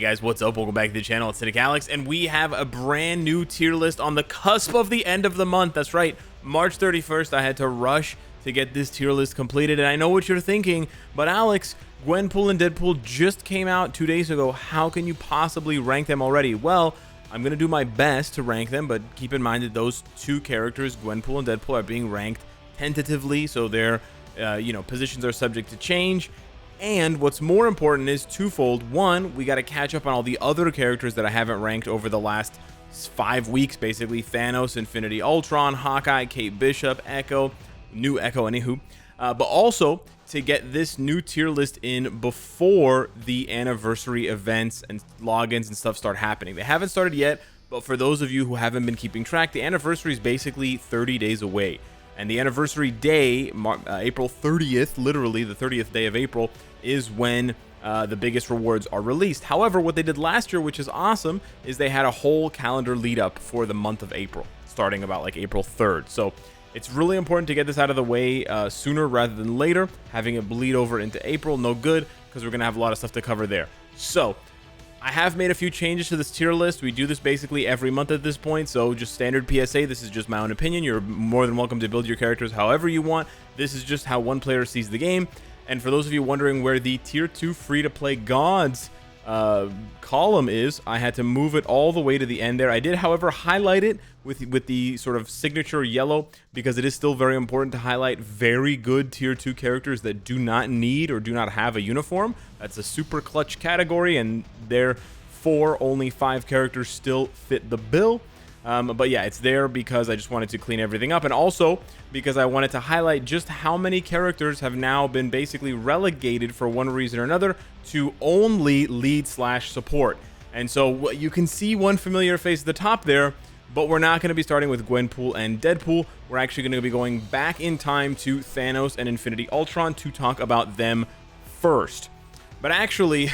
Guys, what's up? Welcome back to the channel. It's Cynicalex, and we have a brand new tier list on the cusp of the end of the month. That's right, March 31st. I had to rush to get this tier list completed, and I know what you're thinking, but Alex, Gwenpool and Deadpool just came out 2 days ago. How can you possibly rank them already? Well, I'm going to do my best to rank them, but keep in mind that those two characters, Gwenpool and Deadpool, are being ranked tentatively, so their positions are subject to change. And what's more important is twofold. One, we got to catch up on all the other characters that I haven't ranked over the last 5 weeks, basically. Thanos, Infinity Ultron, Hawkeye, Kate Bishop, Echo, new Echo and Echo. But also to get this new tier list in before the anniversary events and logins and stuff start happening. They haven't started yet, but for those of you who haven't been keeping track, the anniversary is basically 30 days away. And the anniversary day, April 30th, literally the 30th day of April, is when the biggest rewards are released. However, what they did last year, which is awesome, is they had a whole calendar lead up for the month of April, starting about like April 3rd. So it's really important to get this out of the way sooner rather than later. Having it bleed over into April, no good, because we're going to have a lot of stuff to cover there. So I have made a few changes to this tier list. We do this basically every month at this point, so just standard PSA. This is just my own opinion. You're more than welcome to build your characters however you want. This is just how one player sees the game. And for those of you wondering where the tier 2 free-to-play gods column is, I had to move it all the way to the end there. I did, however, highlight it with the sort of signature yellow, because it is still very important to highlight very good tier 2 characters that do not need or do not have a uniform. That's a super clutch category, and therefore only 5 characters still fit the bill. But yeah, it's there because I just wanted to clean everything up, and also because I wanted to highlight just how many characters have now been basically relegated for one reason or another to only lead/support. And so you can see one familiar face at the top there, but we're not going to be starting with Gwenpool and Deadpool. We're actually going to be going back in time to Thanos and Infinity Ultron to talk about them first. But actually,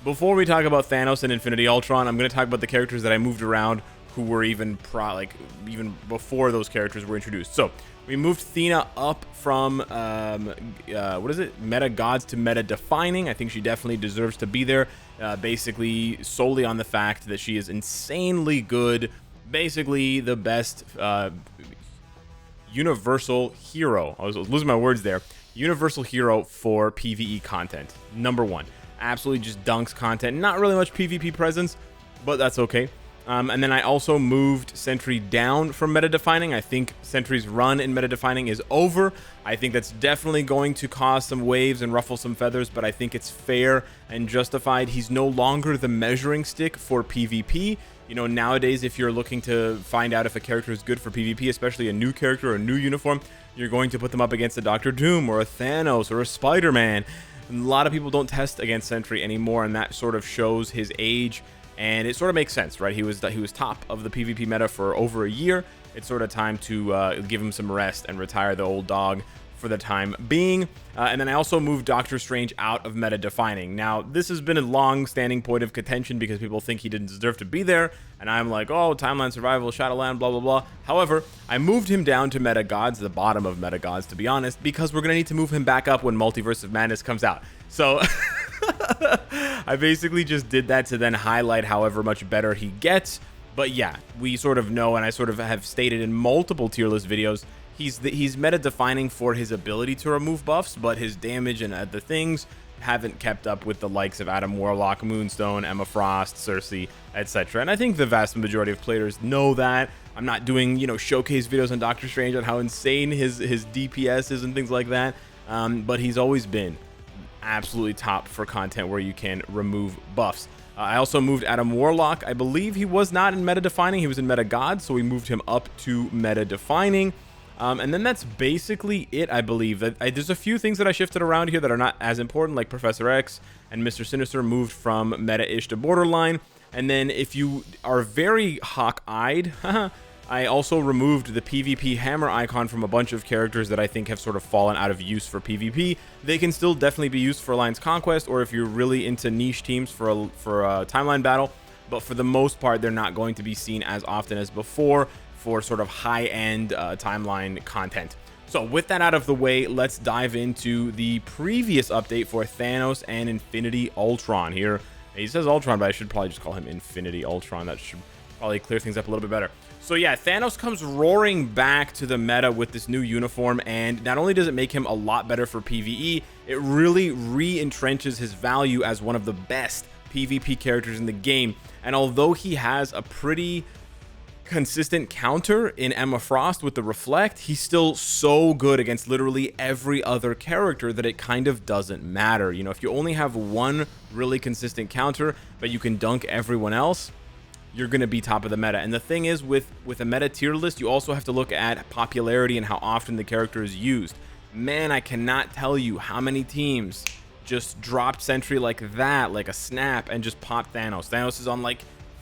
before we talk about Thanos and Infinity Ultron, I'm going to talk about the characters that I moved around who were even before those characters were introduced. So we moved Thena up from meta gods to meta defining. I think she definitely deserves to be there, basically solely on the fact that she is insanely good, basically the best universal hero. I was losing my words there. Universal hero for PvE content. Number one, absolutely just dunks content. Not really much PvP presence, but that's okay. And then I also moved Sentry down from meta defining. I think Sentry's run in meta defining is over. I think that's definitely going to cause some waves and ruffle some feathers, but I think it's fair and justified. He's no longer the measuring stick for PvP. You know, nowadays, if you're looking to find out if a character is good for PvP, especially a new character or a new uniform, you're going to put them up against a Dr. Doom or a Thanos or a Spider-Man. A lot of people don't test against Sentry anymore, and that sort of shows his age. And it sort of makes sense, right? He was top of the PvP meta for over a year. It's sort of time to give him some rest and retire the old dog for the time being. And then I also moved Doctor Strange out of meta defining. Now, this has been a long-standing point of contention because people think he didn't deserve to be there. And I'm like, oh, timeline survival, Shadowland, blah, blah, blah. However, I moved him down to meta gods, the bottom of meta gods, to be honest, because we're going to need to move him back up when Multiverse of Madness comes out. So I basically just did that to then highlight however much better he gets. But yeah, we sort of know, and I sort of have stated in multiple tier list videos, he's meta defining for his ability to remove buffs, but his damage and other things haven't kept up with the likes of Adam Warlock, Moonstone, Emma Frost, Cersei, etc. And I think the vast majority of players know that. I'm not doing, showcase videos on Doctor Strange on how insane his DPS is and things like that, but he's always been absolutely top for content where you can remove buffs. I also moved Adam Warlock. I believe he was not in meta defining, he was in meta god, so we moved him up to meta defining. And then that's basically it, I believe. There's a few things that I shifted around here that are not as important, like Professor X and Mr. Sinister moved from meta-ish to borderline. And then if you are very hawk-eyed, I also removed the PvP hammer icon from a bunch of characters that I think have sort of fallen out of use for PvP. They can still definitely be used for Alliance Conquest, or if you're really into niche teams for a timeline battle, but for the most part, they're not going to be seen as often as before for sort of high-end timeline content. So with that out of the way, let's dive into the previous update for Thanos and Infinity Ultron. Here He says Ultron, but I should probably just call him Infinity Ultron. That should probably clear things up a little bit better. So yeah, Thanos comes roaring back to the meta with this new uniform, and not only does it make him a lot better for PvE, it really re-entrenches his value as one of the best PvP characters in the game. And although he has a pretty consistent counter in Emma Frost with the Reflect, he's still so good against literally every other character that it kind of doesn't matter. You know, if you only have one really consistent counter, but you can dunk everyone else, you're going to be top of the meta. And the thing is, with a meta tier list, you also have to look at popularity and how often the character is used. Man, I cannot tell you how many teams just dropped Sentry like that, like a snap, and just popped Thanos. Thanos is on like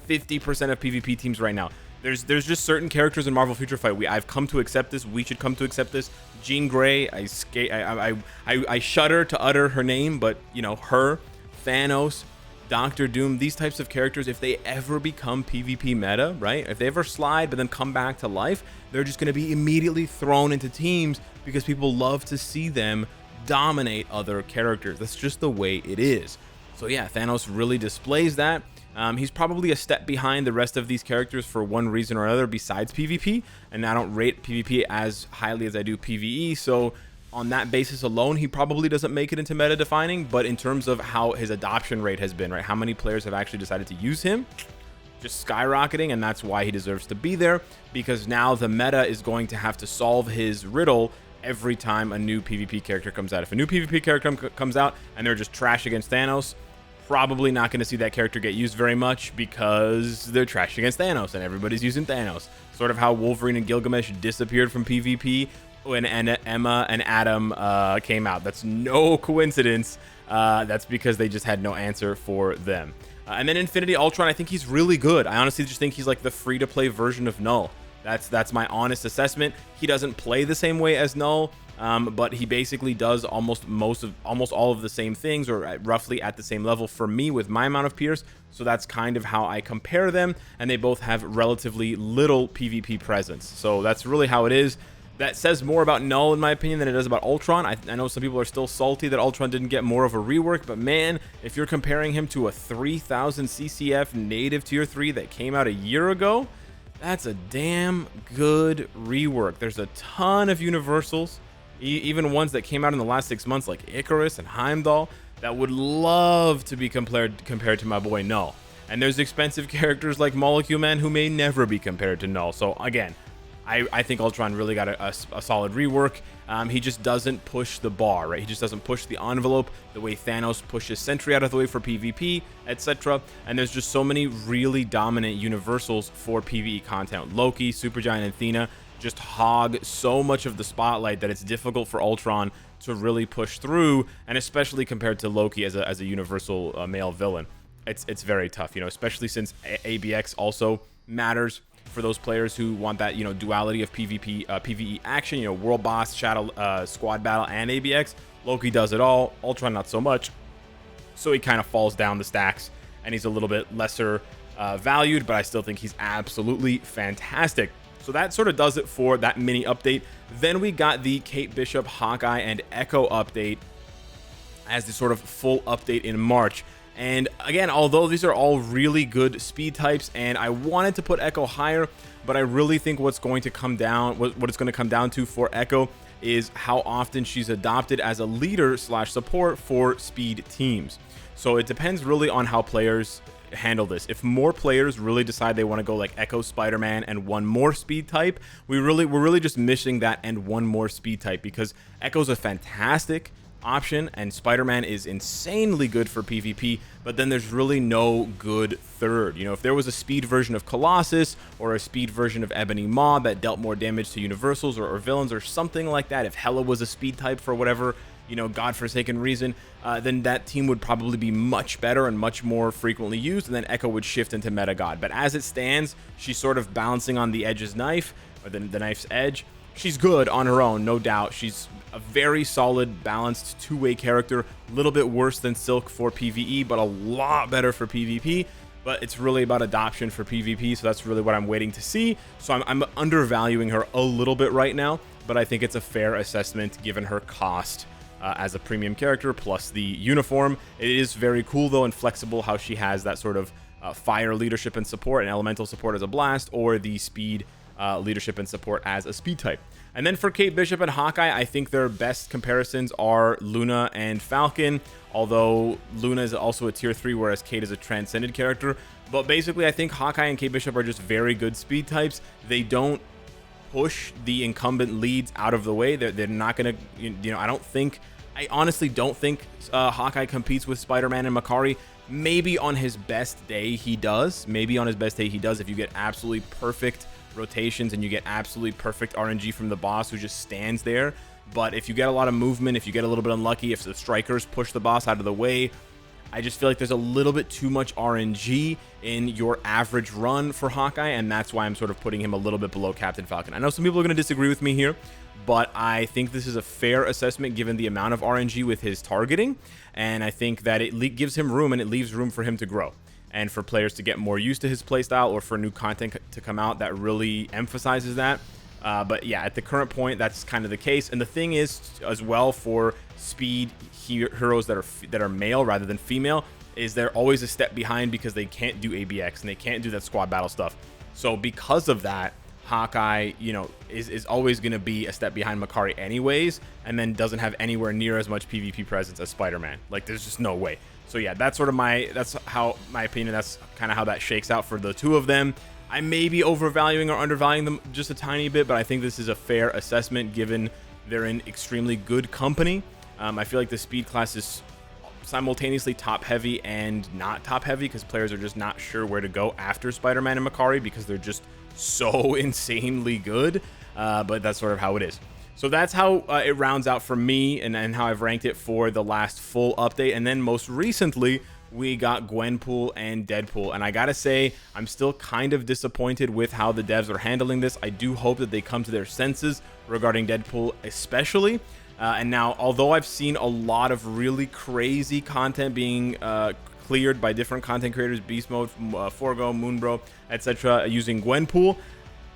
50% of PvP teams right now. There's just certain characters in Marvel Future Fight. I've come to accept this. We should come to accept this. Jean Grey, I shudder to utter her name, but you know, her, Thanos, Doctor Doom, these types of characters, if they ever become PvP meta, right? If they ever slide but then come back to life, they're just going to be immediately thrown into teams because people love to see them dominate other characters. That's just the way it is. So yeah, Thanos really displays that. He's probably a step behind the rest of these characters for one reason or another besides PvP, and I don't rate PvP as highly as I do PvE, so on that basis alone, he probably doesn't make it into meta defining. But in terms of how his adoption rate has been, right, how many players have actually decided to use him, just skyrocketing, and that's why he deserves to be there, because now the meta is going to have to solve his riddle every time a new PvP character comes out. If a new PvP character comes out and they're just trash against Thanos, probably not going to see that character get used very much because they're trash against Thanos and everybody's using Thanos. Sort of how Wolverine and Gilgamesh disappeared from PvP when Emma and Adam came out. That's no coincidence. That's because they just had no answer for them. And then Infinity Ultron, I think he's really good. I honestly just think he's like the free-to-play version of Null. That's my honest assessment. He doesn't play the same way as Null, but he basically does almost all of the same things, or roughly at the same level for me with my amount of Pierce. So that's kind of how I compare them, and they both have relatively little PvP presence. So that's really how it is. That says more about Null, in my opinion, than it does about Ultron. I know some people are still salty that Ultron didn't get more of a rework, but man, if you're comparing him to a 3000 CCF native tier 3 that came out a year ago, that's a damn good rework. There's a ton of universals, even ones that came out in the last 6 months, like Icarus and Heimdall, that would love to be compared to my boy Null. And there's expensive characters like Molecule Man who may never be compared to Null. So again, I think Ultron really got a solid rework. He just doesn't push the bar, right? He just doesn't push the envelope the way Thanos pushes Sentry out of the way for PvP, etc. And there's just so many really dominant universals for PvE content. Loki, Supergiant, and Athena just hog so much of the spotlight that it's difficult for Ultron to really push through, and especially compared to Loki as a universal male villain. It's very tough, you know, especially since ABX also matters for those players who want that, you know, duality of PvE action, you know, World Boss, Shadow, Squad Battle, and ABX. Loki does it all. Ultron not so much. So he kind of falls down the stacks, and he's a little bit lesser valued, but I still think he's absolutely fantastic. So that sort of does it for that mini update. Then we got the Kate Bishop, Hawkeye, and Echo update as the sort of full update in March. And again, although these are all really good speed types, and I wanted to put Echo higher, but I really think what's going to come down, what it's going to come down to for Echo is how often she's adopted as a leader / support for speed teams. So it depends really on how players handle this. If more players really decide they want to go like Echo, Spider-Man, and one more speed type, we're really just missing that and one more speed type, because Echo's a fantastic option and Spider-Man is insanely good for PvP, but then there's really no good third. You know, if there was a speed version of Colossus or a speed version of Ebony Maw that dealt more damage to universals or villains or something like that, if Hela was a speed type for whatever, you know, godforsaken reason, then that team would probably be much better and much more frequently used, and then Echo would shift into meta god. But as it stands, she's sort of balancing on the edge's knife, or the knife's edge. She's good on her own, no doubt. She's a very solid, balanced two-way character. A little bit worse than Silk for PvE, but a lot better for PvP. But it's really about adoption for PvP, so that's really what I'm waiting to see. So I'm undervaluing her a little bit right now, but I think it's a fair assessment given her cost as a premium character, plus the uniform. It is very cool, though, and flexible how she has that sort of fire leadership and support, and elemental support as a blast, or the speed leadership and support as a speed type. And then for Kate Bishop and Hawkeye, I think their best comparisons are Luna and Falcon, although Luna is also a tier 3, whereas Kate is a transcended character. But basically, I think Hawkeye and Kate Bishop are just very good speed types. They don't push the incumbent leads out of the way. They're not going to, I honestly don't think Hawkeye competes with Spider-Man and Makari. Maybe on his best day he does. If you get absolutely perfect rotations and you get absolutely perfect RNG from the boss who just stands there. But if you get a lot of movement, if you get a little bit unlucky, if the strikers push the boss out of the way, I just feel like there's a little bit too much RNG in your average run for Hawkeye, and that's why I'm sort of putting him a little bit below Captain Falcon. I know some people are going to disagree with me here, but I think this is a fair assessment given the amount of RNG with his targeting, and I think that it gives him room and it leaves room for him to grow, and for players to get more used to his playstyle, or for new content to come out that really emphasizes that. But yeah, at the current point, that's kind of the case. And the thing is, as well, for speed heroes that are male rather than female, is they're always a step behind because they can't do ABX and they can't do that squad battle stuff. So because of that, Hawkeye, is always going to be a step behind Makari anyways, and then doesn't have anywhere near as much PvP presence as Spider-Man. Like, there's just no way. So yeah, that's how my opinion, that's kind of how that shakes out for the two of them. I may be overvaluing or undervaluing them just a tiny bit, but I think this is a fair assessment given they're in extremely good company. I feel like the speed class is simultaneously top heavy and not top heavy because players are just not sure where to go after Spider-Man and Makari because they're just so insanely good. But that's sort of how it is. So that's how it rounds out for me, and how I've ranked it for the last full update. And then most recently, we got Gwenpool and Deadpool, and I gotta say, I'm still kind of disappointed with how the devs are handling this. I do hope that they come to their senses regarding Deadpool especially. And now, although I've seen a lot of really crazy content being cleared by different content creators, Beast Mode, Forgo, Moonbro, etc., using Gwenpool,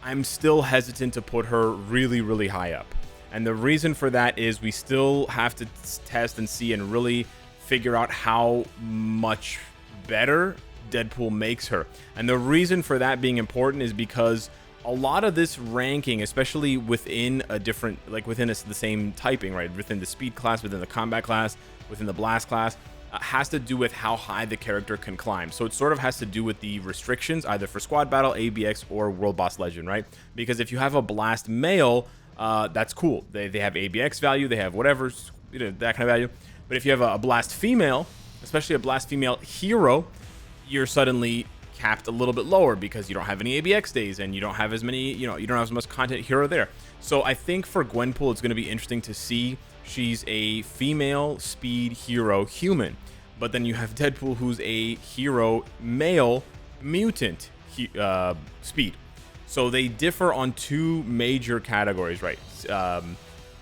I'm still hesitant to put her really, really high up. And the reason for that is we still have to test and see and really figure out how much better Deadpool makes her. And the reason for that being important is because a lot of this ranking, especially within a different, like within the same typing, right, within the speed class, within the combat class, within the blast class, has to do with how high the character can climb. So it sort of has to do with the restrictions, either for squad battle, ABX, or world boss legend, right? Because if you have a blast male, that's cool. They have ABX value, they have whatever, that kind of value. But if you have a blast female, especially a blast female hero, you're suddenly capped a little bit lower because you don't have any ABX days and you don't have as many, you don't have as much content hero there. So I think for Gwenpool, it's going to be interesting to see. She's a female speed hero human, but then you have Deadpool, who's a hero male mutant speed. So they differ on two major categories, right?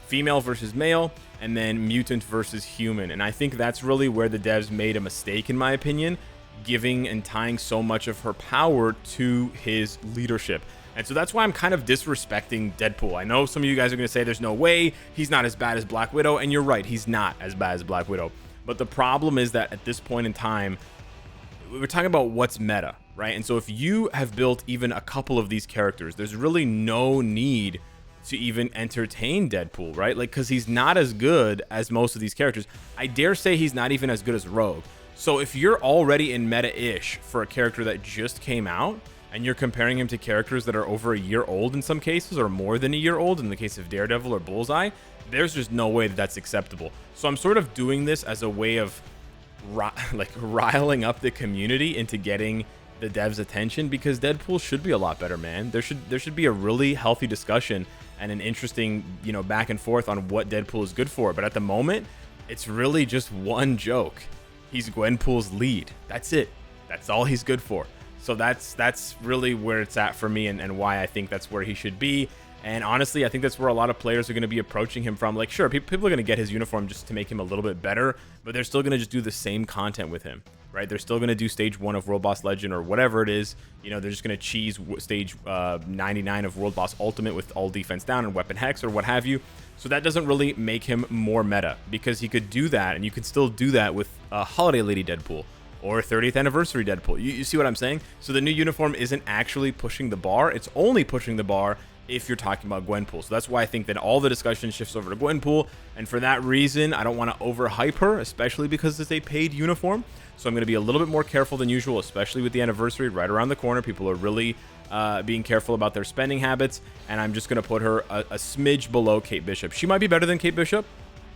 Female versus male, and then mutant versus human. And I think that's really where the devs made a mistake, in my opinion, giving and tying so much of her power to his leadership. And so that's why I'm kind of disrespecting Deadpool. I know some of you guys are going to say there's no way, he's not as bad as Black Widow, and you're right, he's not as bad as Black Widow. But the problem is that at this point in time, we're talking about what's meta, right? And so if you have built even a couple of these characters, there's really no need to even entertain Deadpool, right? Like, because he's not as good as most of these characters. I dare say he's not even as good as Rogue. So if you're already in meta-ish for a character that just came out, and you're comparing him to characters that are over a year old in some cases, or more than a year old in the case of Daredevil or Bullseye, there's just no way that that's acceptable. So I'm sort of doing this as a way of riling up the community into getting the devs' attention, because Deadpool should be a lot better, man. There should be a really healthy discussion and an interesting, back and forth on what Deadpool is good for. But at the moment, it's really just one joke. He's Gwenpool's lead. That's it. That's all he's good for. So that's really where it's at for me, and why I think that's where he should be. And honestly, I think that's where a lot of players are going to be approaching him from. Like, sure, people are going to get his uniform just to make him a little bit better, but they're still going to just do the same content with him. right? They're still going to do stage 1 of World Boss Legend or whatever it is. You know, they're just going to cheese stage 99 of World Boss Ultimate with all defense down and weapon hex or what have you. So that doesn't really make him more meta, because he could do that, and you could still do that with Holiday Lady Deadpool or 30th Anniversary Deadpool. You see what I'm saying? So the new uniform isn't actually pushing the bar. It's only pushing the bar if you're talking about Gwenpool. So that's why I think that all the discussion shifts over to Gwenpool, and for that reason, I don't want to overhype her, especially because it's a paid uniform. So I'm going to be a little bit more careful than usual, especially with the anniversary right around the corner. People are really being careful about their spending habits, and I'm just going to put her a smidge below Kate Bishop. She might be better than Kate Bishop.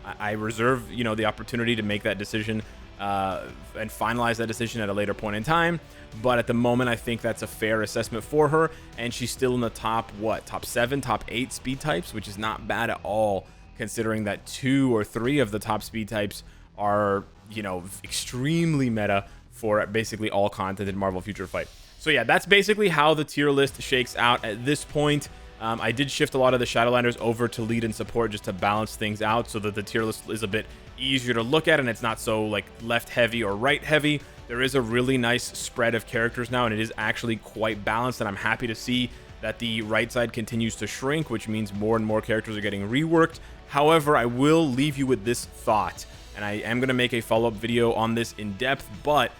I reserve, you know, the opportunity to make that decision and finalize that decision at a later point in time, but at the moment I think that's a fair assessment for her, and she's still in the top top 7, top 8 speed types, which is not bad at all, considering that 2 or 3 of the top speed types are, you know, extremely meta for basically all content in Marvel Future Fight. So yeah, that's basically how the tier list shakes out at this point. I did shift a lot of the Shadowlanders over to lead and support just to balance things out so that the tier list is a bit easier to look at and it's not so like left heavy or right heavy. There is a really nice spread of characters now, and it is actually quite balanced, and I'm happy to see that the right side continues to shrink, which means more and more characters are getting reworked. However, I will leave you with this thought, and I am going to make a follow-up video on this in depth, but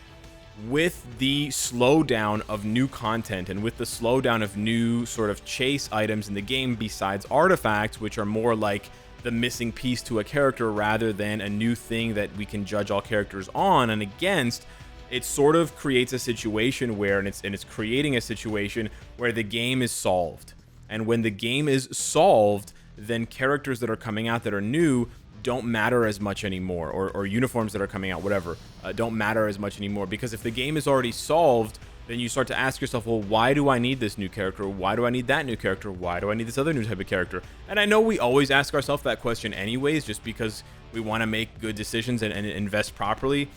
with the slowdown of new content and with the slowdown of new sort of chase items in the game besides artifacts, which are more like the missing piece to a character rather than a new thing that we can judge all characters on and against, it sort of creates a situation where, and it's creating a situation where the game is solved. And when the game is solved, then characters that are coming out that are new don't matter as much anymore, or uniforms that are coming out, whatever, don't matter as much anymore, because if the game is already solved, then you start to ask yourself, well, why do I need this new character? Why do I need that new character? Why do I need this other new type of character? And I know we always ask ourselves that question anyways, just because we want to make good decisions and invest properly,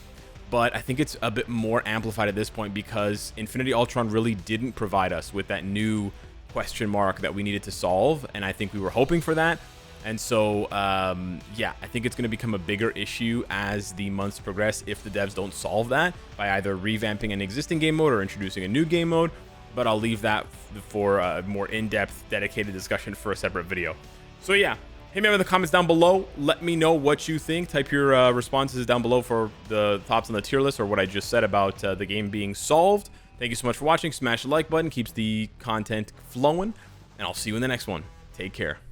but I think it's a bit more amplified at this point because Infinity Ultron really didn't provide us with that new question mark that we needed to solve, and I think we were hoping for that. And so, yeah, I think it's going to become a bigger issue as the months progress if the devs don't solve that by either revamping an existing game mode or introducing a new game mode. But I'll leave that for a more in-depth, dedicated discussion for a separate video. So yeah, hit me up in the comments down below. Let me know what you think. Type your responses down below for the thoughts on the tier list or what I just said about the game being solved. Thank you so much for watching. Smash the like button. Keeps the content flowing. And I'll see you in the next one. Take care.